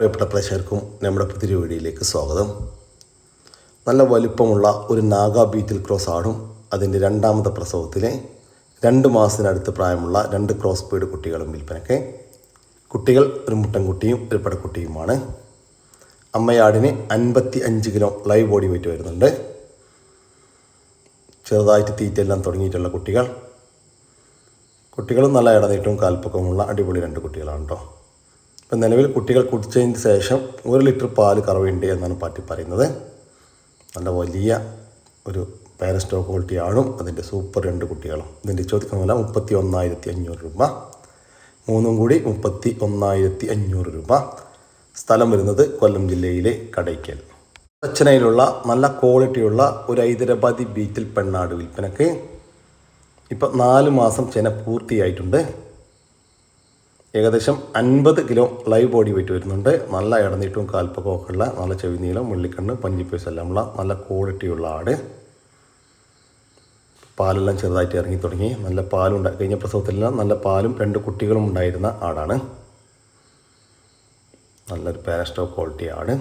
പ്രിയപ്പെട്ട പ്രേക്ഷകർക്കും നമ്മുടെ പുതിയ വീഡിയോയിലേക്ക് സ്വാഗതം. നല്ല വലിപ്പമുള്ള ഒരു നാഗ ബീറ്റിൽ ക്രോസ് ആടും അതിൻ്റെ രണ്ടാമത്തെ പ്രസവത്തിലെ 2 മാസത്തിനടുത്ത് പ്രായമുള്ള 2 ക്രോസ് ബീഡ് കുട്ടികളും വിൽപ്പനയ്ക്ക്. കുട്ടികൾ ഒരു മുട്ടൻകുട്ടിയും ഒരു പടക്കുട്ടിയുമാണ്. അമ്മയാടിന് 55 കിലോ ലൈവ് ബോഡി വെയിറ്റ് വരുന്നുണ്ട്. ചെറുതായിട്ട് തീറ്റയെല്ലാം തുടങ്ങിയിട്ടുള്ള കുട്ടികളും നല്ല ഇടനീട്ടവും കാൽപ്പൊക്കമുള്ള അടിപൊളി 2 കുട്ടികളാണ് കേട്ടോ. ഇപ്പം നിലവിൽ കുട്ടികൾ കുടിച്ചതിന് ശേഷം 1 ലിറ്റർ പാല് കറവുണ്ട് എന്നാണ് പാറ്റി പറയുന്നത്. നല്ല വലിയ ഒരു പാരസ്റ്റോ ക്വാളിറ്റി ആടും അതിൻ്റെ സൂപ്പർ 2 കുട്ടികളും. ഇതിൻ്റെ ചോദിക്കുന്ന വില 31,500 രൂപ. 3 കൂടി 31,500 രൂപ. സ്ഥലം വരുന്നത് കൊല്ലം ജില്ലയിലെ കടയ്ക്കൽ. രചനയിലുള്ള നല്ല ക്വാളിറ്റിയുള്ള ഒരു ഹൈദരാബാദി ബീറ്റിൽ പെണ്ണാട് വിൽപ്പനക്ക്. ഇപ്പം 4 മാസം ചെന പൂർത്തിയായിട്ടുണ്ട്. ഏകദേശം 50 കിലോ ലൈവ് ബോഡി വെയിറ്റ് വരുന്നുണ്ട്. നല്ല ഇടനീട്ടവും കാൽപ്പൊക്കമൊക്കെ ഉള്ള നല്ല ചെവി നീളം വെള്ളിക്കണ്ണ് പഞ്ചിപ്പേസ് എല്ലാമുള്ള നല്ല ക്വാളിറ്റിയുള്ള ആട്. പാലെല്ലാം ചെറുതായിട്ട് ഇറങ്ങി തുടങ്ങി. നല്ല പാലുണ്ട്. കഴിഞ്ഞ പ്രസവത്തിലെല്ലാം നല്ല പാലും 2 കുട്ടികളും ഉണ്ടായിരുന്ന ആടാണ്. നല്ലൊരു പാരസ്റ്റോ ക്വാളിറ്റി ആട്.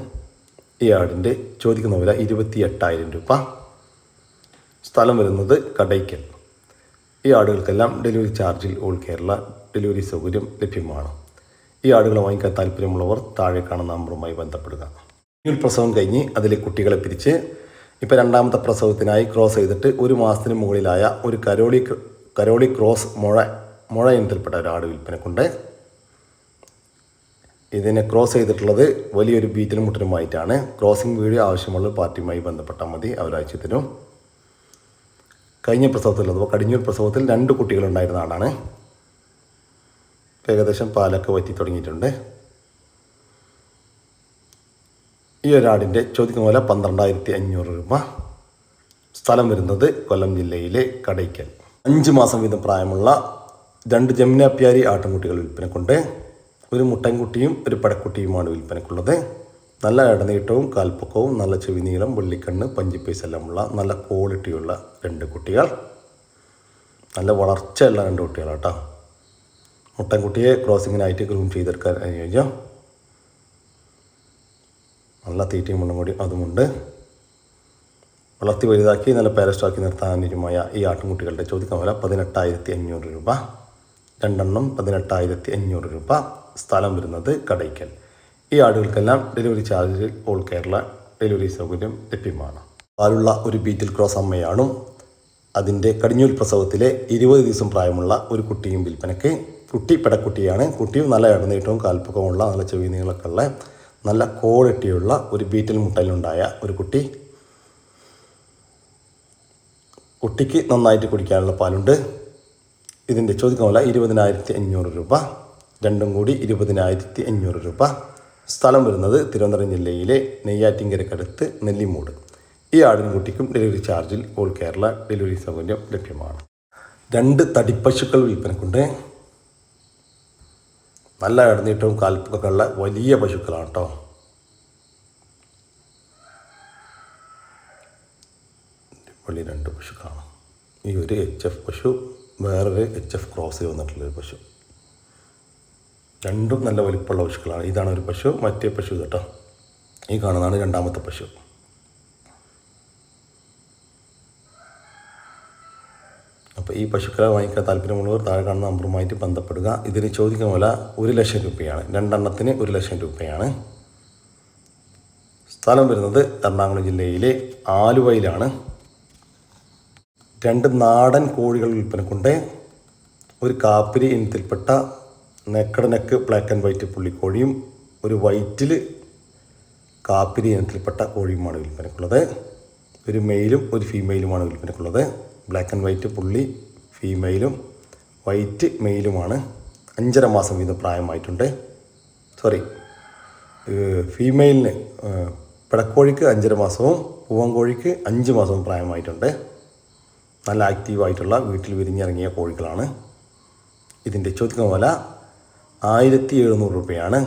ഈ ആടിൻ്റെ ചോദിക്കുന്ന വില 28,000 രൂപ. സ്ഥലം വരുന്നത് കടയ്ക്കൽ. ഈ ആടുകൾക്കെല്ലാം ഡെലിവറി ചാർജിൽ ഓൾ കേരള ഡെലിവറി സൗകര്യം ലഭ്യമാണ്. ഈ ആടുകളെ വാങ്ങിക്കാൻ താല്പര്യമുള്ളവർ താഴെ കാണുന്ന നമ്പറുമായി ബന്ധപ്പെടുക. പ്രസവം കഴിഞ്ഞ് അതിലെ കുട്ടികളെ പിരിച്ച് ഇപ്പോൾ രണ്ടാമത്തെ പ്രസവത്തിനായി ക്രോസ് ചെയ്തിട്ട് 1 മാസത്തിന് മുകളിലായ ഒരു കരോളി ക്രോസ് മുഴ ഇനത്തിൽപ്പെട്ട ഒരു ആട് വിൽപ്പനക്കുണ്ട്. ഇതിനെ ക്രോസ് ചെയ്തിട്ടുള്ളത് വലിയൊരു ബീറ്റിലും മുട്ടനുമായിട്ടാണ്. ക്രോസിംഗ് വീഡിയോ ആവശ്യമുള്ള പാർട്ടിയുമായി ബന്ധപ്പെട്ടാൽ മതി, അവരയച്ചു തരും. കഴിഞ്ഞ പ്രസവത്തിൽ അഥവാ കടിഞ്ഞൂർ പ്രസവത്തിൽ 2 കുട്ടികളുണ്ടായിരുന്ന ആടാണ്. ഏകദേശം പാലൊക്കെ വറ്റി തുടങ്ങിയിട്ടുണ്ട്. ഈ ഒരാടിൻ്റെ ചോദിക്കുന്ന പോലെ 12,500 രൂപ. സ്ഥലം വരുന്നത് കൊല്ലം ജില്ലയിലെ കടയ്ക്കൽ. 5 മാസം വീതം പ്രായമുള്ള 2 ജമുനാപ്യാരി ആട്ടിൻകുട്ടികൾ വിൽപ്പനക്കുണ്ട്. ഒരു മുട്ടൻകുട്ടിയും ഒരു പടക്കുട്ടിയുമാണ് വിൽപ്പനക്കുള്ളത്. നല്ല ഇടനീട്ടവും കാൽപ്പൊക്കവും നല്ല ചെവി നീളം വെള്ളിക്കണ്ണ് പഞ്ചിപ്പേസ് എല്ലാമുള്ള നല്ല ക്വാളിറ്റിയുള്ള 2 കുട്ടികൾ. നല്ല വളർച്ചയുള്ള 2 കുട്ടികളാണ് കേട്ടോ. മുട്ടൻകുട്ടിയെ ക്രോസിങ്ങിനായിട്ട് ഗ്രൂം ചെയ്തെടുക്കാൻ അനുയോജ്യം. നല്ല തീറ്റയും മണ്ണും കൂടി അതുമുണ്ട്. വളർത്തി വലുതാക്കി നല്ല പാരസ്റ്റാക്കി നിർത്താൻ അനുയോജ്യമായ ഈ ആട്ടിൻകുട്ടികളുടെ ചോദിക്കുന്ന വില 18,500 രൂപ. 2 എണ്ണം 18,500 രൂപ. സ്ഥലം വരുന്നത് കടയ്ക്കൽ. ഈ ആടുകൾക്കെല്ലാം ഡെലിവറി ചാർജിൽ ഓൾ കേരള ഡെലിവറി സൗകര്യം ലഭ്യമാണ്. പാലുള്ള ഒരു ബീറ്റിൽ ക്രോസ് അമ്മയാണും അതിൻ്റെ കടിഞ്ഞൂൽ പ്രസവത്തിലെ 20 ദിവസം പ്രായമുള്ള ഒരു കുട്ടിയും വിൽപ്പനയ്ക്ക്. കുട്ടി പടക്കുട്ടിയാണ്. കുട്ടിയും നല്ല ഇടനീട്ടവും കാൽപ്പൊക്കമുള്ള നല്ല ചെവി നീളമൊക്കെ ഉള്ള നല്ല ക്വാളിറ്റിയുള്ള ഒരു ബീറ്റിൽ മുട്ടയിലുണ്ടായ ഒരു കുട്ടി. കുട്ടിക്ക് നന്നായിട്ട് കുടിക്കാനുള്ള പാലുണ്ട്. ഇതിൻ്റെ ചോദിക്കുന്ന വില 20,500 രൂപ. 2 കൂടി 20,500 രൂപ. സ്ഥലം വരുന്നത് തിരുവനന്തപുരം ജില്ലയിലെ നെയ്യാറ്റിൻകരക്കടുത്ത് നെല്ലിമൂട്. ഈ ആടിനും കുട്ടിക്കും ഡെലിവറി ചാർജിൽ ഓൾ കേരള ഡെലിവറി സൗകര്യം ലഭ്യമാണ്. 2 തടിപ്പശുക്കൾ വിൽപ്പനക്കുണ്ട്. നല്ല ഇടനീട്ടവും കാൽപ്പൊക്കെ ഉള്ള വലിയ പശുക്കളാണ് കേട്ടോ. വലിയ 2 പശുക്കളാണ്. ഈ ഒരു HF പശു, വേറൊരു HF ക്രോസ് വന്നിട്ടുള്ളൊരു പശു. 2 നല്ല വലിപ്പമുള്ള പശുക്കളാണ്. ഇതാണ് ഒരു പശു, മറ്റേ പശു കേട്ടോ. ഈ കാണുന്നതാണ് രണ്ടാമത്തെ പശു. അപ്പോൾ ഈ പശുക്കളെ വാങ്ങിക്കാൻ താല്പര്യമുള്ളവർ താഴെ കാണുന്ന നമ്പറുമായിട്ട് ബന്ധപ്പെടുക. ഇതിന് ചോദിക്കുന്ന വില 1,00,000 രൂപയാണ്. 2 എണ്ണത്തിന് 1,00,000 രൂപയാണ്. സ്ഥലം വരുന്നത് എറണാകുളം ജില്ലയിലെ ആലുവയിലാണ്. 2 നാടൻ കോഴികൾ വിൽപ്പനക്കുണ്ട്. ഒരു കാപ്പിരി ഇനത്തിൽപ്പെട്ട നെക്ക് ബ്ലാക്ക് ആൻഡ് വൈറ്റ് പുള്ളിക്കോഴിയും ഒരു വൈറ്റിൽ കാപ്പിരി ഇനത്തിൽപ്പെട്ട കോഴിയുമാണ് വിൽപ്പനക്കുള്ളത്. ഒരു മെയിലും ഒരു ഫീമെയിലുമാണ് വിൽപ്പനക്കുള്ളത്. ബ്ലാക്ക് ആൻഡ് വൈറ്റ് പുള്ളി ഫീമെയിലും വൈറ്റ് മെയിലുമാണ്. 5.5 മാസം വീതം പ്രായമായിട്ടുണ്ട്. ഫീമെയിലിന് പിടക്കോഴിക്ക് 5.5 മാസവും പൂവൻകോഴിക്ക് 5 മാസവും പ്രായമായിട്ടുണ്ട്. നല്ല ആക്റ്റീവായിട്ടുള്ള വീട്ടിൽ വിരിഞ്ഞിറങ്ങിയ കോഴികളാണ്. ഇതിൻ്റെ ചോദിക്കുന്ന വില 1,700 രൂപയാണ്.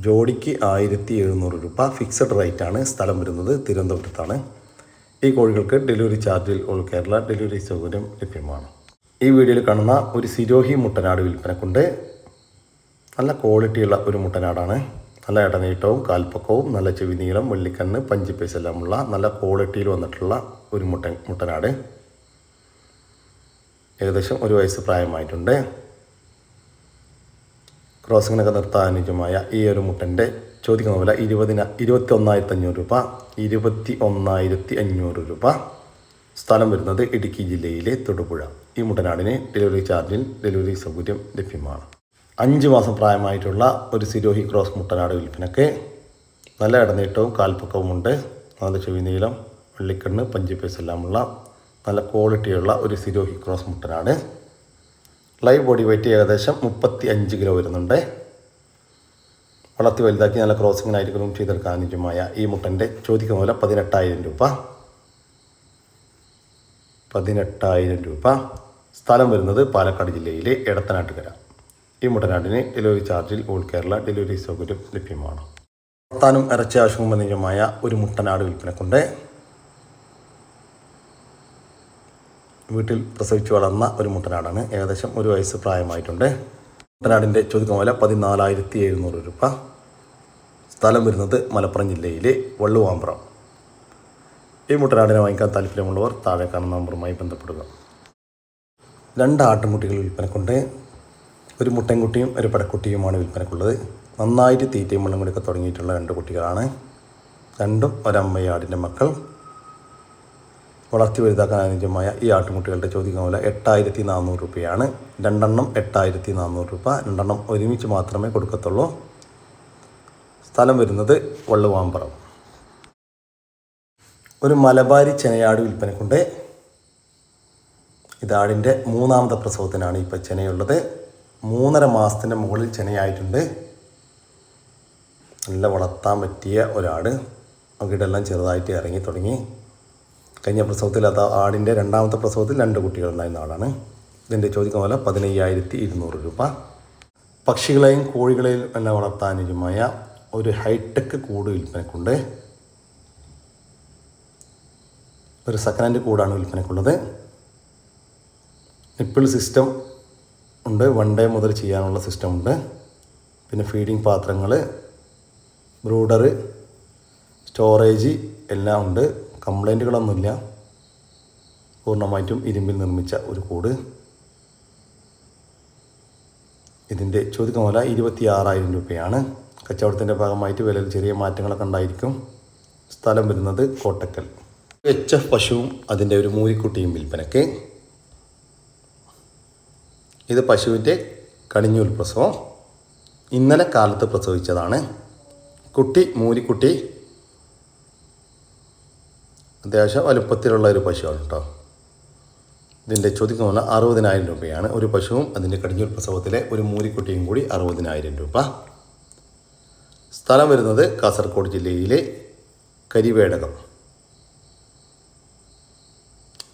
ജോഡിക്ക് 1,700 രൂപ. ഫിക്സഡ് റേറ്റാണ്. സ്ഥലം വരുന്നത് തിരുവനന്തപുരത്താണ്. ഈ കോഴികൾക്ക് ഡെലിവറി ചാർജിൽ ഓൾ കേരള ഡെലിവറി സൗകര്യം ലഭ്യമാണ്. ഈ വീഡിയോയിൽ കാണുന്ന ഒരു സിരോഹി മുട്ടനാട് വിൽപ്പനക്കുണ്ട്. നല്ല ക്വാളിറ്റിയുള്ള ഒരു മുട്ടനാടാണ്. നല്ല ഇടനീട്ടവും കാൽപ്പക്കവും നല്ല ചെവി നീളം വെള്ളിക്കണ്ണ് പഞ്ച് പീസ് എല്ലാമുള്ള നല്ല ക്വാളിറ്റിയിൽ വന്നിട്ടുള്ള ഒരു മുട്ടനാട്. ഏകദേശം 1 വയസ്സ് പ്രായമായിട്ടുണ്ട്. ക്രോസിങ്ങിനൊക്കെ നിർത്താൻ അനുയോജ്യമായ ഈ ഒരു മുട്ടൻ്റെ ചോദിക്കുന്ന വില 21,500 രൂപ. 21,500 രൂപ. സ്ഥലം വരുന്നത് ഇടുക്കി ജില്ലയിലെ തൊടുപുഴ. ഈ മുട്ടനാടിന് ഡെലിവറി ചാർജിൽ ഡെലിവറി സൗകര്യം ലഭ്യമാണ്. 5 മാസം പ്രായമായിട്ടുള്ള ഒരു സിരോഹി ക്രോസ് മുട്ടനാട് വിൽപ്പനയ്ക്ക്. നല്ല ഇടനീട്ടവും കാൽപ്പക്കവുമുണ്ട്. നല്ല ചെവി നീളം വെള്ളിക്കണ്ണ് പഞ്ച് പീസ് എല്ലാമുള്ള നല്ല ക്വാളിറ്റിയുള്ള ഒരു സിരോഹി ക്രോസ് മുട്ടനാട്. ലൈവ് ബോഡി വെയിറ്റ് ഏകദേശം 35 കിലോ വരുന്നുണ്ട്. വളർത്തി വലുതാക്കി നല്ല ക്രോസിങ്ങിനായിട്ട് ഗ്രൂം ചെയ്തെടുക്കാൻ അനുയോജ്യമായ ഈ മുട്ടൻ്റെ ചോദിക്കുന്ന വില 18,000 രൂപ. 18,000 രൂപ. സ്ഥലം വരുന്നത് പാലക്കാട് ജില്ലയിലെ എടത്തനാട്ടുകര. ഈ മുട്ടനാടിന് ഡെലിവറി ചാർജിൽ ഓൾ കേരള ഡെലിവറി സൗകര്യം ലഭ്യമാണ്. വളർത്താനും ഇറച്ചി ആവശ്യവും അനുയോജ്യമായ ഒരു മുട്ടനാട് വിൽപ്പനക്കുണ്ട്. വീട്ടിൽ പ്രസവിച്ച് വളർന്ന ഒരു മുട്ടനാടാണ്. ഏകദേശം 1 വയസ്സ് പ്രായമായിട്ടുണ്ട്. മുട്ടനാടിൻ്റെ ചോദിക്കുന്ന വില 14,700 രൂപ. സ്ഥലം വരുന്നത് മലപ്പുറം ജില്ലയിലെ വള്ളുവാമ്പ്രം. ഈ മുട്ടനാടിനെ വാങ്ങിക്കാൻ താല്പര്യമുള്ളവർ താഴെ കാണുന്ന നമ്പറുമായി ബന്ധപ്പെടുക. 2 ആട്ടിൻകുട്ടികൾ വിൽപ്പനക്കുണ്ട്. ഒരു മുട്ടൻകുട്ടിയും ഒരു പടക്കുട്ടിയുമാണ് വിൽപ്പനക്കുള്ളത്. നന്നായിട്ട് തീറ്റയും വെള്ളം കൂടിയൊക്കെ തുടങ്ങിയിട്ടുള്ള 2 കുട്ടികളാണ്. രണ്ടും ഒരമ്മയാടിൻ്റെ മക്കൾ. വളർത്തി വലുതാക്കാൻ അനുയോജ്യമായ ഈ ആട്ടിൻകുട്ടികളുടെ ചോദിക്കുന്ന വില 8,400 രൂപയാണ്. 2 എണ്ണം 8,400 രൂപ. 2 എണ്ണം ഒരുമിച്ച് മാത്രമേ കൊടുക്കത്തുള്ളൂ. സ്ഥലം വരുന്നത് വള്ളുവാമ്പറം. ഒരു മലബാരി ചെനയാട് വിൽപ്പനക്കുണ്ട്. ഇതാടിൻ്റെ 3ാമത്തെ പ്രസവത്തിനാണ് ഇപ്പോൾ ചെനയുള്ളത്. 3.5 മാസത്തിൻ്റെ മുകളിൽ ചെനയായിട്ടുണ്ട്. നല്ല വളർത്താൻ പറ്റിയ ഒരാട്. അകിടെല്ലാം ചെറുതായിട്ട് ഇറങ്ങി തുടങ്ങി. കഴിഞ്ഞ പ്രസവത്തിൽ അത് ആടിൻ്റെ 2ാമത്തെ പ്രസവത്തിൽ 2 കുട്ടികളുണ്ടായിരുന്ന ആടാണ്. ഇതിൻ്റെ ചോദിക്കുന്ന വില 15,200 രൂപ. പക്ഷികളെയും കോഴികളെയും എല്ലാം വളർത്താൻ അനുയോജ്യമായ ഒരു ഹൈടെക് കൂട് വിൽപ്പനക്കുണ്ട്. ഒരു സെക്കൻഡ് ഹാൻഡ് കൂടാണ് വിൽപ്പനക്കുള്ളത്. നിപ്പിൾ സിസ്റ്റം ഉണ്ട്. 1 ഡേ മുതൽ ചെയ്യാനുള്ള സിസ്റ്റം ഉണ്ട്. പിന്നെ ഫീഡിങ് പാത്രങ്ങൾ, ബ്രൂഡർ, സ്റ്റോറേജ് എല്ലാം ഉണ്ട്. കംപ്ലൈൻറ്റുകളൊന്നുമില്ല. പൂർണ്ണമായിട്ടും ഇരുമ്പിൽ നിർമ്മിച്ച ഒരു കൂട്. ഇതിൻ്റെ ചോദിക്കുന്ന വില 26,000 രൂപയാണ്. കച്ചവടത്തിൻ്റെ ഭാഗമായിട്ട് വിലയിൽ ചെറിയ മാറ്റങ്ങളൊക്കെ ഉണ്ടായിരിക്കും. സ്ഥലം വരുന്നത് കോട്ടക്കൽ. HF പശുവും അതിൻ്റെ ഒരു മൂരിക്കുട്ടിയും വിൽപ്പനയ്ക്ക്. ഇത് പശുവിൻ്റെ കടിഞ്ഞൂൽ പ്രസവം. ഇന്നലെ കാലത്ത് പ്രസവിച്ചതാണ്. കുട്ടി മൂരിക്കുട്ടി അത്യാവശ്യം വലുപ്പത്തിലുള്ള ഒരു പശുവാണ് കേട്ടോ. ഇതിൻ്റെ ചോദിക്കുന്ന വില 60,000 രൂപയാണ്. ഒരു പശുവും അതിൻ്റെ കടിഞ്ഞൂൽ പ്രസവത്തിലെ ഒരു മൂരിക്കുട്ടിയും കൂടി 60,000 രൂപ. സ്ഥലം വരുന്നത് കാസർഗോഡ് ജില്ലയിലെ കരിവേടകം.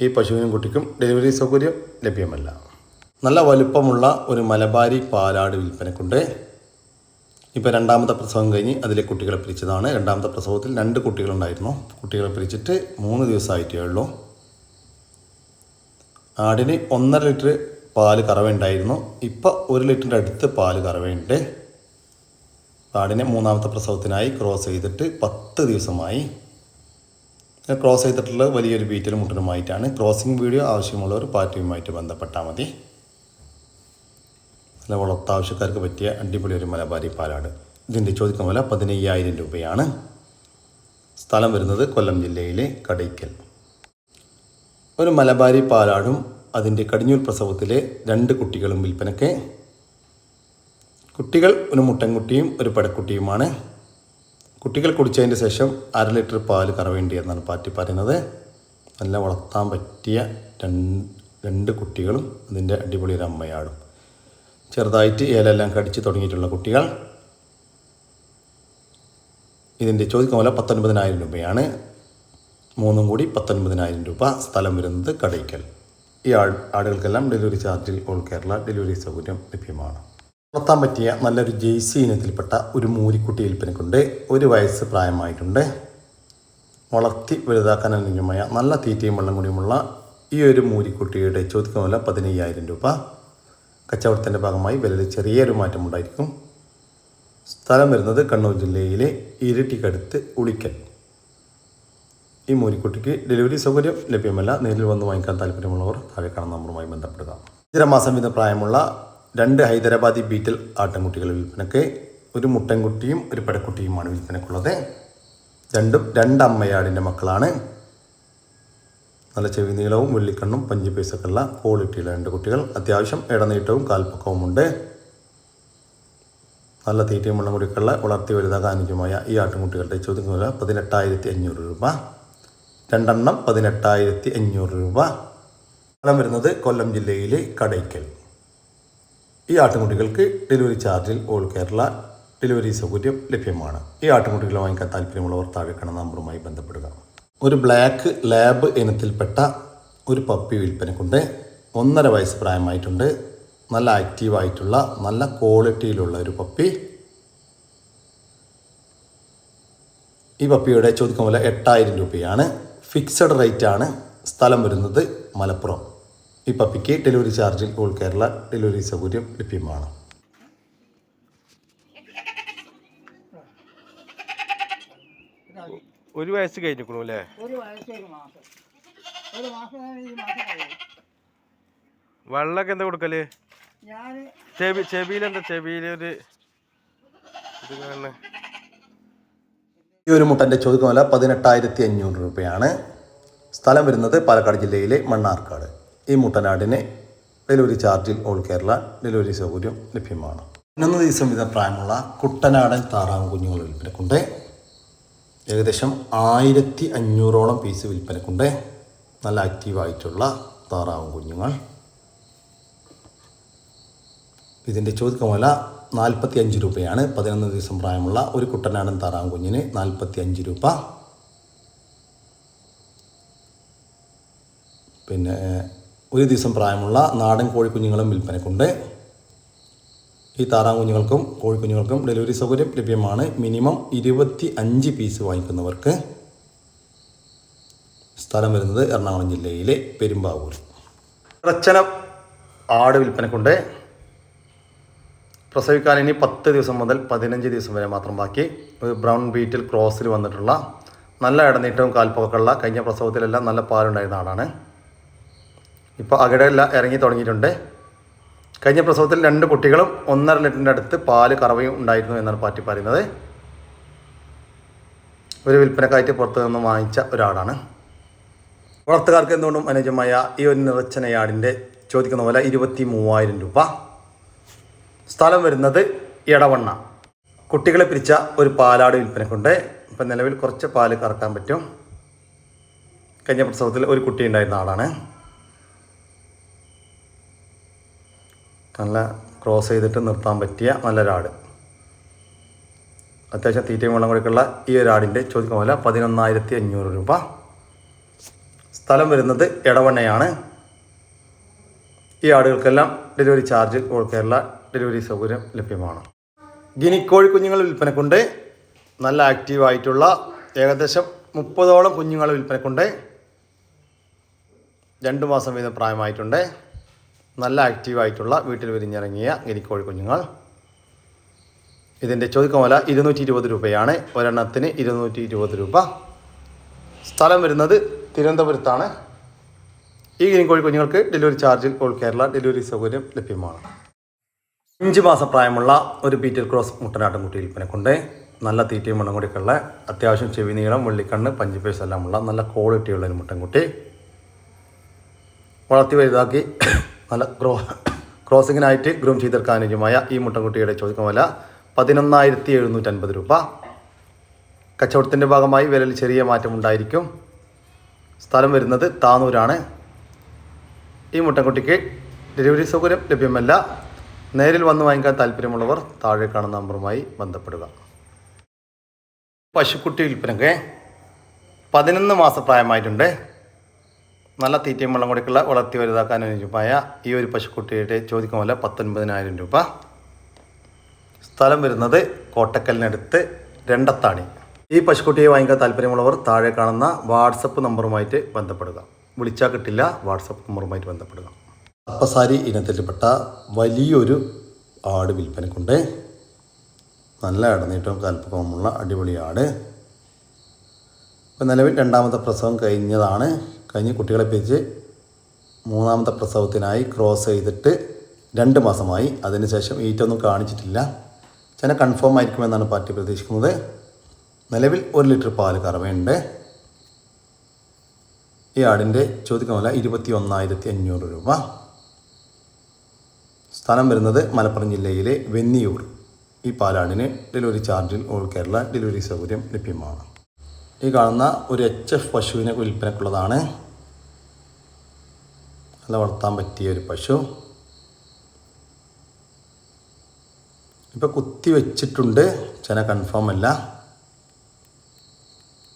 ഈ പശുവിനും കുട്ടിക്കും ഡെലിവറി സൗകര്യം ലഭ്യമല്ല. നല്ല വലുപ്പമുള്ള ഒരു മലബാരി പാലാട് വിൽപ്പനക്കുണ്ട്. ഇപ്പോൾ 2ാമത്തെ പ്രസവം കഴിഞ്ഞ് അതിലെ കുട്ടികളെ പിരിച്ചതാണ്. 2ാമത്തെ പ്രസവത്തിൽ 2 കുട്ടികളുണ്ടായിരുന്നു. കുട്ടികളെ പിരിച്ചിട്ട് 3 ദിവസമായിട്ടേ ഉള്ളൂ. ആടിന് 1.5 ലിറ്റർ പാല് കറവയുണ്ടായിരുന്നു. ഇപ്പോൾ 1 ലിറ്ററിൻ്റെ അടുത്ത് പാല് കറവയുണ്ട്. ആടിനെ 3ാമത്തെ പ്രസവത്തിനായി ക്രോസ് ചെയ്തിട്ട് 10 ദിവസമായി. ക്രോസ് ചെയ്തിട്ടുള്ളത് വലിയൊരു ബീറ്റൽ മുട്ടനുമായിട്ടാണ്. ക്രോസിംഗ് വീഡിയോ ആവശ്യമുള്ളവർ പാർട്ടിയുമായിട്ട് ബന്ധപ്പെട്ടാൽ മതി. നല്ല വളർത്താവശ്യക്കാർക്ക് പറ്റിയ അടിപൊളി ഒരു മലബാരി പാലാട്. ഇതിൻ്റെ ചോദിക്കുന്ന വില 15,000 രൂപയാണ്. സ്ഥലം വരുന്നത് കൊല്ലം ജില്ലയിലെ കടയ്ക്കൽ. ഒരു മലബാരി പാലാടും അതിൻ്റെ കടിഞ്ഞൂൽ പ്രസവത്തിലെ 2 കുട്ടികളും വിൽപ്പനയ്ക്ക്. കുട്ടികൾ ഒരു മുട്ടൻകുട്ടിയും ഒരു പടക്കുട്ടിയുമാണ്. കുട്ടികൾ കുടിച്ചതിന് ശേഷം 1/2 ലിറ്റർ പാല് കറവേണ്ടി എന്നാണ് പാറ്റി പറയുന്നത്. നല്ല വളർത്താൻ പറ്റിയ 2 കുട്ടികളും അതിൻ്റെ അടിപൊളി ഒരു അമ്മയാടും. ചെറുതായിട്ട് ഇലയെല്ലാം കടിച്ച് തുടങ്ങിയിട്ടുള്ള കുട്ടികൾ. ഇതിൻ്റെ ചോദിക്കുന്ന വില 19,000 രൂപയാണ്. 3 കൂടി 19,000 രൂപ. സ്ഥലം വരുന്നത് കടയ്ക്കൽ. ഈ ആടുകൾക്കെല്ലാം ഡെലിവറി ചാർജിൽ ഓൾ കേരള ഡെലിവറി സൗകര്യം ലഭ്യമാണ്. വളർത്താൻ പറ്റിയ നല്ലൊരു ജേഴ്സി ഇനത്തിൽപ്പെട്ട ഒരു മൂരിക്കുട്ടി വിൽപ്പനക്കുണ്ട്. 1 വയസ്സ് പ്രായമായിട്ടുണ്ട്. വളർത്തി വലുതാക്കാൻ അനുയോജ്യമായ നല്ല തീറ്റയും വെള്ളം കൂടിയുമുള്ള ഈ ഒരു മൂരിക്കുട്ടിയുടെ ചോദിക്കുന്ന വില 15,000 രൂപ. കച്ചവടത്തിൻ്റെ ഭാഗമായി വിലയിൽ ചെറിയൊരു മാറ്റമുണ്ടായിരിക്കും. സ്ഥലം വരുന്നത് കണ്ണൂർ ജില്ലയിലെ ഇരിട്ടിക്കടുത്ത് ഉളിക്കൽ. ഈ മൂരിക്കുട്ടിക്ക് ഡെലിവറി സൗകര്യം ലഭ്യമല്ല. നേരിൽ വന്ന് വാങ്ങിക്കാൻ താല്പര്യമുള്ളവർ താഴെ കാണുന്ന നമ്പറുമായി ബന്ധപ്പെടുക. 5.5 മാസം വീതം പ്രായമുള്ള 2 ഹൈദരാബാദി ബീറ്റൽ ആട്ടിൻകുട്ടികൾ വിൽപ്പനയ്ക്ക്. ഒരു മുട്ടൻകുട്ടിയും ഒരു പെടക്കുട്ടിയുമാണ് വിൽപ്പനയ്ക്കുള്ളത്. രണ്ടും 2 അമ്മയാടിൻ്റെ മക്കളാണ്. നല്ല ചെവി നീളവും വെള്ളിക്കണ്ണും പഞ്ചിപ്പേസൊക്കെ ഉള്ള ക്വാളിറ്റിയുള്ള 2 കുട്ടികൾ. അത്യാവശ്യം ഇടനീട്ടവും കാൽപ്പക്കവുമുണ്ട്. നല്ല തീറ്റയും വെള്ളം കുടിക്കുള്ള വളർത്തി വലുതാക്കാൻ അനുയോജ്യമായ ഈ ആട്ടിൻകുട്ടികളുടെ ചോദ്യം വില 18,500 രൂപ. 2 എണ്ണം 18,500 രൂപ. സ്ഥലം വരുന്നത് കൊല്ലം ജില്ലയിലെ കടയ്ക്കൽ. ഈ ആട്ടിൻകുട്ടികൾക്ക് ഡെലിവറി ചാർജിൽ ഓൾ കേരള ഡെലിവറി സൗകര്യം ലഭ്യമാണ്. ഈ ആട്ടിൻകുട്ടികളെ വാങ്ങിക്കാൻ താല്പര്യമുള്ളവർ താഴെ കാണുന്ന നമ്പറുമായി ബന്ധപ്പെടുക. ഒരു ബ്ലാക്ക് ലാബ് ഇനത്തിൽപ്പെട്ട ഒരു പപ്പി വിൽപ്പനക്കുണ്ട്. 1.5 വയസ്സ് പ്രായമായിട്ടുണ്ട്. നല്ല ആക്റ്റീവായിട്ടുള്ള നല്ല ക്വാളിറ്റിയിലുള്ള ഒരു പപ്പി. ഈ പപ്പിയുടെ ചോദിക്കുന്ന വില 8,000 രൂപയാണ്. ഫിക്സഡ് റേറ്റ് ആണ്. സ്ഥലം വരുന്നത് മലപ്പുറം. ഈ പപ്പിക്ക് ഡെലിവറി ചാർജിൽ ഓൾ കേരള ഡെലിവറി സൗകര്യം ലഭ്യമാണ്. ഒരു വയസ്സ് കഴിഞ്ഞിരിക്കണു അല്ലേ? വെള്ളമൊക്കെ എന്താ കൊടുക്കല്? ചെവിയിലെന്താ? ചെവിയിലൊരു ഇത് കാണുന്നത്. ഈ ഒരു മുട്ടൻ്റെ ചോദിക്കുന്ന വില 18,500 രൂപയാണ്. സ്ഥലം വരുന്നത് പാലക്കാട് ജില്ലയിലെ മണ്ണാർക്കാട്. ഈ മുട്ടനാടിന് ഡെലിവറി ചാർജിൽ ഓൾ കേരള ഡെലിവറി സൗകര്യം ലഭ്യമാണ്. 11 ദിവസം വീതം പ്രായമുള്ള കുട്ടനാടൻ താറാവ് കുഞ്ഞുങ്ങൾ വിൽപ്പനക്കുണ്ട്. ഏകദേശം 1,500ഓളം പീസ് വിൽപ്പനക്കുണ്ട്. നല്ല ആക്റ്റീവായിട്ടുള്ള താറാവ് കുഞ്ഞുങ്ങൾ. ഇതിൻ്റെ ചോദിക്കുന്ന വില 45 രൂപയാണ്. 11 ദിവസം പ്രായമുള്ള ഒരു കുട്ടനാടൻ താറാവ് കുഞ്ഞിന് 45 രൂപ. പിന്നെ 1 ദിവസം പ്രായമുള്ള നാടൻ കോഴിക്കുഞ്ഞുങ്ങളും വിൽപ്പനക്കുണ്ട്. ഈ താറാവ് കുഞ്ഞുങ്ങൾക്കും കോഴിക്കുഞ്ഞുങ്ങൾക്കും ഡെലിവറി സൗകര്യം ലഭ്യമാണ്. മിനിമം 25 പീസ് വാങ്ങിക്കുന്നവർക്ക്. സ്ഥലം വരുന്നത് എറണാകുളം ജില്ലയിലെ പെരുമ്പാവൂർ. പ്രച്ചന ആട് വിൽപ്പനക്കുണ്ട്. പ്രസവിക്കാൻ ഇനി 10 ദിവസം മുതൽ 15 ദിവസം വരെ മാത്രം ബാക്കി. ഒരു ബ്രൗൺ ബീറ്റിൽ ക്രോസിൽ വന്നിട്ടുള്ള നല്ല ഇടനീട്ടവും കാൽപ്പൊക്കെയുള്ള കഴിഞ്ഞ പ്രസവത്തിലെല്ലാം നല്ല പാലുണ്ടായിരുന്ന ആടാണ്. ഇപ്പോൾ അകടെയെല്ലാം ഇറങ്ങി തുടങ്ങിയിട്ടുണ്ട്. കഴിഞ്ഞ പ്രസവത്തിൽ 2 കുട്ടികളും 1.5 ലിറ്ററിൻ്റെ അടുത്ത് പാല് കറവയും ഉണ്ടായിരുന്നു എന്നാണ് പാറ്റി പറയുന്നത്. ഒരു വിൽപ്പനക്കായിട്ട് പുറത്തു നിന്നും വാങ്ങിച്ച ഒരാടാണ്. വളർത്തുകാർക്ക് എന്തുകൊണ്ടും അനുയോജ്യമായ ഈ ഒരു നിറച്ചനയാടിൻ്റെ ചോദിക്കുന്ന പോലെ 23,000 രൂപ. സ്ഥലം വരുന്നത് എടവണ്ണ. കുട്ടികളെ പിരിച്ച ഒരു പാലാട് വിൽപ്പനക്കുണ്ട്. ഇപ്പം നിലവിൽ കുറച്ച് പാല് കറക്കാൻ പറ്റും. കഴിഞ്ഞ പ്രസവത്തിൽ ഒരു കുട്ടി ഉണ്ടായിരുന്ന ആളാണ്. നല്ല ക്രോസ് ചെയ്തിട്ട് നിർത്താൻ പറ്റിയ നല്ലൊരാട്. അത്യാവശ്യം തീറ്റയും വെള്ളം കൊടുക്കുള്ള ഈ ഒരു ആടിൻ്റെ ചോദിക്കുന്ന പോലെ 11,500 രൂപ. സ്ഥലം വരുന്നത് എടവണ്ണയാണ്. ഈ ആടുകൾക്കെല്ലാം delivery charge all Kerala delivery സൗകര്യം ലഭ്യമാണ്. ഗിനിക്കോഴി കുഞ്ഞുങ്ങൾ വിൽപ്പനക്കുണ്ട്. നല്ല ആക്റ്റീവായിട്ടുള്ള ഏകദേശം 30ഓളം കുഞ്ഞുങ്ങൾ വിൽപ്പനക്കുണ്ട്. 2 മാസം വീതം പ്രായമായിട്ടുണ്ട്. നല്ല ആക്റ്റീവായിട്ടുള്ള വീട്ടിൽ വിരിഞ്ഞിറങ്ങിയ ഗിനിക്കോഴി കുഞ്ഞുങ്ങൾ. ഇതിൻ്റെ ചോദിക്കുന്ന വില 220 രൂപയാണ്. ഒരെണ്ണത്തിന് 220 രൂപ. സ്ഥലം വരുന്നത് തിരുവനന്തപുരത്താണ്. ഈ ഗിനിക്കോഴി കുഞ്ഞുങ്ങൾക്ക് ഡെലിവറി ചാർജിൽ ഓൾ കേരള ഡെലിവറി സൗകര്യം ലഭ്യമാണ്. 5 മാസം പ്രായമുള്ള ഒരു ബീറ്റൽ ക്രോസ് മുട്ടനാട്ടുംകുട്ടി വിൽപ്പനക്കുണ്ട്. നല്ല തീറ്റയും വെള്ളം കൂടിയൊക്കെയുള്ള അത്യാവശ്യം ചെവി നീളം വെള്ളിക്കണ്ണ് പഞ്ചിപ്പേസ് എല്ലാമുള്ള നല്ല ക്വാളിറ്റിയുള്ള ഒരു മുട്ടൻകുട്ടി. വളർത്തി വലുതാക്കി നല്ല ക്രോസിങ്ങിനായിട്ട് ഗ്രൂം ചെയ്തെടുക്കാൻ അനുയോജ്യമായ ഈ മുട്ടൻകുട്ടിയുടെ ചോദിക്കുന്ന വില 11,750 രൂപ. കച്ചവടത്തിൻ്റെ ഭാഗമായി വിലയിൽ ചെറിയ മാറ്റമുണ്ടായിരിക്കും. സ്ഥലം വരുന്നത് താനൂരാണ്. ഈ മുട്ടൻകുട്ടിക്ക് ഡെലിവറി സൗകര്യം ലഭ്യമല്ല. നേരിൽ വന്ന് വാങ്ങിക്കാൻ താല്പര്യമുള്ളവർ താഴെ കാണുന്ന നമ്പറുമായി ബന്ധപ്പെടുക. പശുക്കുട്ടി വിൽപ്പനക്ക് 11 മാസം പ്രായമായിട്ടുണ്ട്. നല്ല തീറ്റയും വെള്ളം കൊടുക്കുള്ള വളർത്തി വലുതാക്കാൻ അനുയോജ്യമായ ഈ ഒരു പശുക്കുട്ടിയുടെ ചോദിക്കുന്ന വില 19,000 രൂപ. സ്ഥലം വരുന്നത് കോട്ടക്കലിനടുത്ത് രണ്ടത്താണി. ഈ പശുക്കുട്ടിയെ വാങ്ങിക്കാൻ താല്പര്യമുള്ളവർ താഴെ കാണുന്ന വാട്സപ്പ് നമ്പറുമായിട്ട് ബന്ധപ്പെടുക. വിളിച്ചാൽ കിട്ടില്ല, വാട്സപ്പ് നമ്പറുമായിട്ട് ബന്ധപ്പെടുക. അപ്പസാരി ഇനത്തിൽപ്പെട്ട വലിയൊരു ആട് വിൽപ്പനക്കുണ്ട്. നല്ല ഇടനീട്ടവും കൽപ്പകവുമുള്ള അടിപൊളി ആട്. ഇപ്പം നിലവിൽ രണ്ടാമത്തെ പ്രസവം കഴിഞ്ഞ് കുട്ടികളെ പിരിച്ച് മൂന്നാമത്തെ പ്രസവത്തിനായി ക്രോസ് ചെയ്തിട്ട് 2 മാസമായി. അതിനുശേഷം ഈറ്റൊന്നും കാണിച്ചിട്ടില്ല. ചെന കൺഫേം ആയിരിക്കുമെന്നാണ് പാർട്ടി പ്രതീക്ഷിക്കുന്നത്. നിലവിൽ 1 ലിറ്റർ പാല് കറവയുണ്ട്. ഈ ആടിൻ്റെ ചോദിക്കുന്ന വില 21,500 രൂപ. സ്ഥലം വരുന്നത് മലപ്പുറം ജില്ലയിലെ വെന്നിയൂർ. ഈ പാലാടിന് ഡെലിവറി ചാർജിൽ ഓൾ കേരള ഡെലിവറി സൗകര്യം ലഭ്യമാണ്. ഈ കാണുന്ന ഒരു HF പശുവിനെ വിൽപ്പനക്കുള്ളതാണ്. നല്ല വളർത്താൻ പറ്റിയ ഒരു പശു. ഇപ്പോൾ കുത്തി വെച്ചിട്ടുണ്ട്, ചെന കൺഫേം അല്ല.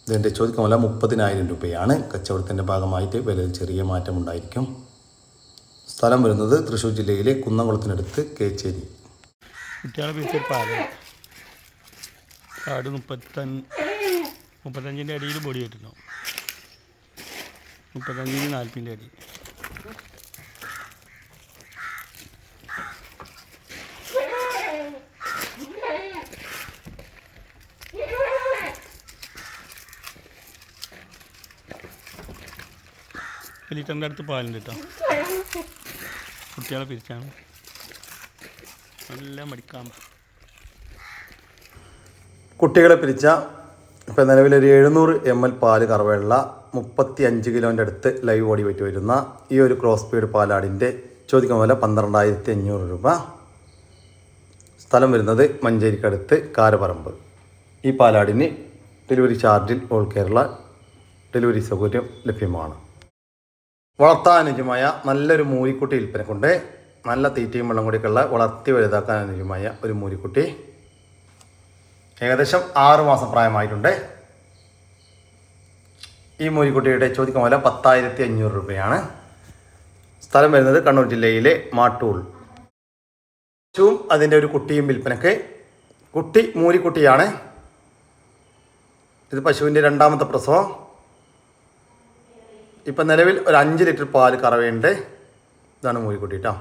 ഇതിൻ്റെ ചോദിക്കുന്ന വില 30,000 രൂപയാണ്. കച്ചവടത്തിൻ്റെ ഭാഗമായിട്ട് വിലയിൽ ചെറിയ മാറ്റമുണ്ടായിരിക്കും. സ്ഥലം വരുന്നത് തൃശ്ശൂർ ജില്ലയിലെ കുന്നംകുളത്തിനടുത്ത് കേച്ചേരി. കുട്ടികളെ പിരിച്ചൊരു പാല് ആട് 35-ൻ്റെ അടിയിൽ ബോഡി ആയിട്ടുണ്ടോ, 35-40 അടി. ലിറ്ററിൻ്റെ അടുത്ത് പാലുണ്ട് കേട്ടോ. കുട്ടികളെ പിരിച്ചാണ് നല്ല മടിക്കാം. കുട്ടികളെ പിരിച്ച ഇപ്പോൾ നിലവിലൊരു 700 ml പാല് കറവയുള്ള 35 കിലോൻ്റെ അടുത്ത് ലൈവ് ബോഡി വെയിറ്റ് വരുന്ന ഈ ഒരു ക്രോസ് ബീഡ് പാലാടിൻ്റെ ചോദിക്കുന്ന വില 12,500 രൂപ. സ്ഥലം വരുന്നത് മഞ്ചേരിക്കടുത്ത് കാരപറമ്പ്. ഈ പാലാടിന് ഡെലിവറി ചാർജിൽ ഓൾ കേരള ഡെലിവറി സൗകര്യം ലഭ്യമാണ്. വളർത്താൻ അനുയോജ്യമായ നല്ലൊരു മൂരിക്കുട്ടി വിൽപ്പനക്കുണ്ട്. നല്ല തീറ്റയും വെള്ളം കൂടിയൊക്കെയുള്ള വളർത്തി വലുതാക്കാൻ അനുയോജ്യമായ ഒരു മൂരിക്കുട്ടി. ഏകദേശം 6 മാസം പ്രായമായിട്ടുണ്ട്. ഈ മൂരിക്കുട്ടിയുടെ ചോദിക്കുന്ന വില 10,500 രൂപയാണ്. സ്ഥലം വരുന്നത് കണ്ണൂർ ജില്ലയിലെ മാട്ടൂൾ. പശുവും അതിൻ്റെ ഒരു കുട്ടിയും വിൽപ്പനക്ക്. കുട്ടി മൂരിക്കുട്ടിയാണ്. ഇത് പശുവിൻ്റെ 2ാമത്തെ പ്രസവം. ഇപ്പം നിലവിൽ ഒരു 5 ലിറ്റർ പാല് കറവയുണ്ട്. ഇതാണ് മൂരിക്കുട്ടി കേട്ടോ.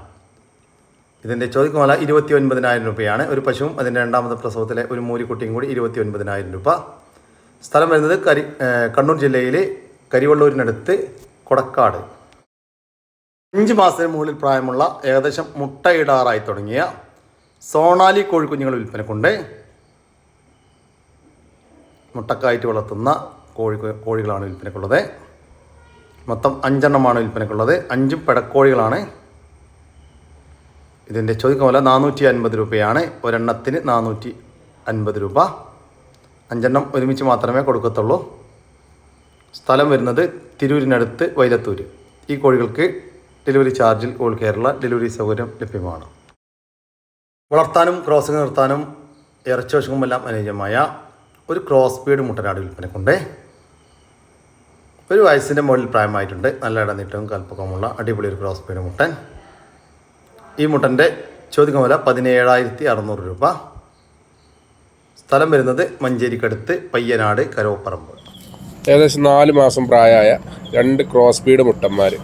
ഇതിൻ്റെ ചോദിക്കുന്ന വില 29,000 രൂപയാണ്. ഒരു പശുവും അതിൻ്റെ 2ാമത്തെ പ്രസവത്തിലെ ഒരു മൂരിക്കുട്ടിയും കൂടി 29,000 രൂപ. സ്ഥലം വരുന്നത് കണ്ണൂർ ജില്ലയിലെ കരിവള്ളൂരിനടുത്ത് കൊടക്കാട്. 5 മാസത്തിന് മുകളിൽ പ്രായമുള്ള ഏകദേശം മുട്ടയിടാറായി തുടങ്ങിയ സോണാലി കോഴിക്കുഞ്ഞുങ്ങൾ വിൽപ്പനക്കുണ്ട്. മുട്ടക്കായിട്ട് വളർത്തുന്ന കോഴികളാണ് വിൽപ്പനക്കുള്ളത്. മൊത്തം 5 എണ്ണമാണ് വിൽപ്പനക്കുള്ളത്. 5 പെടക്കോഴികളാണ്. ഇതിൻ്റെ ചോദിക്കുന്ന വില 450 രൂപയാണ്. ഒരെണ്ണത്തിന് 450 രൂപ. 5 എണ്ണം ഒരുമിച്ച് മാത്രമേ കൊടുക്കത്തുള്ളൂ. സ്ഥലം വരുന്നത് തിരൂരിനടുത്ത് വൈലത്തൂർ. ഈ കോഴികൾക്ക് ഡെലിവറി ചാർജിൽ ഓൾ കേരള ഡെലിവറി സൗകര്യം ലഭ്യമാണ്. വളർത്താനും ക്രോസിംഗ് നിർത്താനും ഇറച്ചിവശവുമെല്ലാം അനുയോജ്യമായ ഒരു ക്രോസ് ബീഡ് മുട്ടനാട് വിൽപ്പനക്കുണ്ട്. ഒരു വയസ്സിൻ്റെ മുകളിൽ പ്രായമായിട്ടുണ്ട്. നല്ല ഇടനീട്ടവും കൽപ്പകവുമുള്ള അടിപൊളി ഒരു ക്രോസ് ബീഡ് മുട്ടൻ. ഈ മുട്ടൻ്റെ ചോദിക്കുന്ന വില 17,600 രൂപ. സ്ഥലം വരുന്നത് മഞ്ചേരിക്കടുത്ത് പയ്യനാട് കരോപ്പറമ്പ്. ഏകദേശം 4 മാസം പ്രായമായ 2 ക്രോസ് ബീഡ് മുട്ടന്മാർ.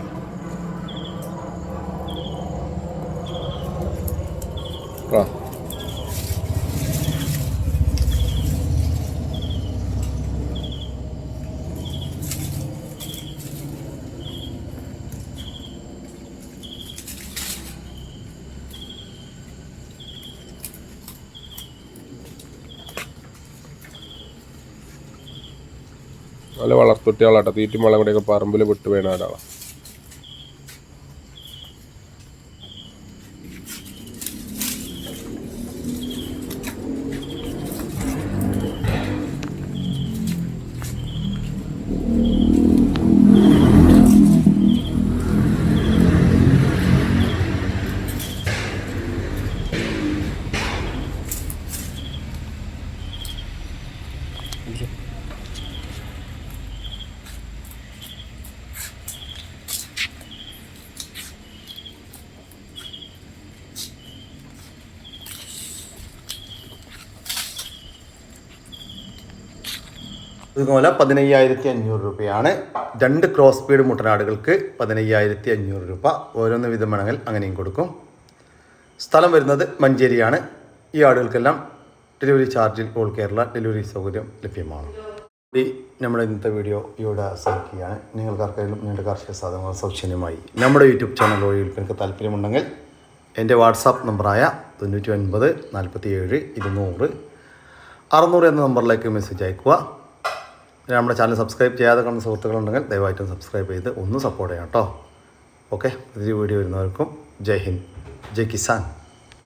നല്ല വളർത്തുട്ടികളാട്ടോ. തീറ്റും വെള്ളം കൂടെയൊക്കെ പറമ്പിൽ വിട്ട് വീണ ആടാളാണ്. ഇതുപോലെ 15,500 രൂപയാണ്. 2 ക്രോസ് ബീഡ് മുട്ടനാടുകൾക്ക് 15,500 രൂപ. ഓരോന്ന് വിധം വേണമെങ്കിൽ അങ്ങനെയും കൊടുക്കും. സ്ഥലം വരുന്നത് മഞ്ചേരിയാണ്. ഈ ആടുകൾക്കെല്ലാം ഡെലിവറി ചാർജിൽ ഓൾ കേരള ഡെലിവറി സൗകര്യം ലഭ്യമാണ്. ഈ നമ്മുടെ ഇന്നത്തെ വീഡിയോ ഇവിടെ അവസാനിക്കുകയാണ്. നിങ്ങൾക്കാർക്കെങ്കിലും നിങ്ങളുടെ കാർഷിക സാധനങ്ങൾ സൗജന്യമായി നമ്മുടെ യൂട്യൂബ് ചാനൽ വഴി വിൽപ്പനയ്ക്ക് താല്പര്യമുണ്ടെങ്കിൽ എൻ്റെ വാട്സാപ്പ് നമ്പറായ 99 47 200 600 എന്ന നമ്പറിലേക്ക് മെസ്സേജ് അയക്കുക. നമ്മുടെ ചാനൽ സബ്സ്ക്രൈബ് ചെയ്യാതെ കാണുന്ന സുഹൃത്തുക്കളുണ്ടെങ്കിൽ ദയവായിട്ടും സബ്സ്ക്രൈബ് ചെയ്ത് ഒന്ന് സപ്പോർട്ട് ചെയ്യാം കേട്ടോ. ഓക്കെ, പുതിയ വീഡിയോ വരുന്നവർക്കും ജയ് ഹിന്ദ്, ജയ് കിസാൻ.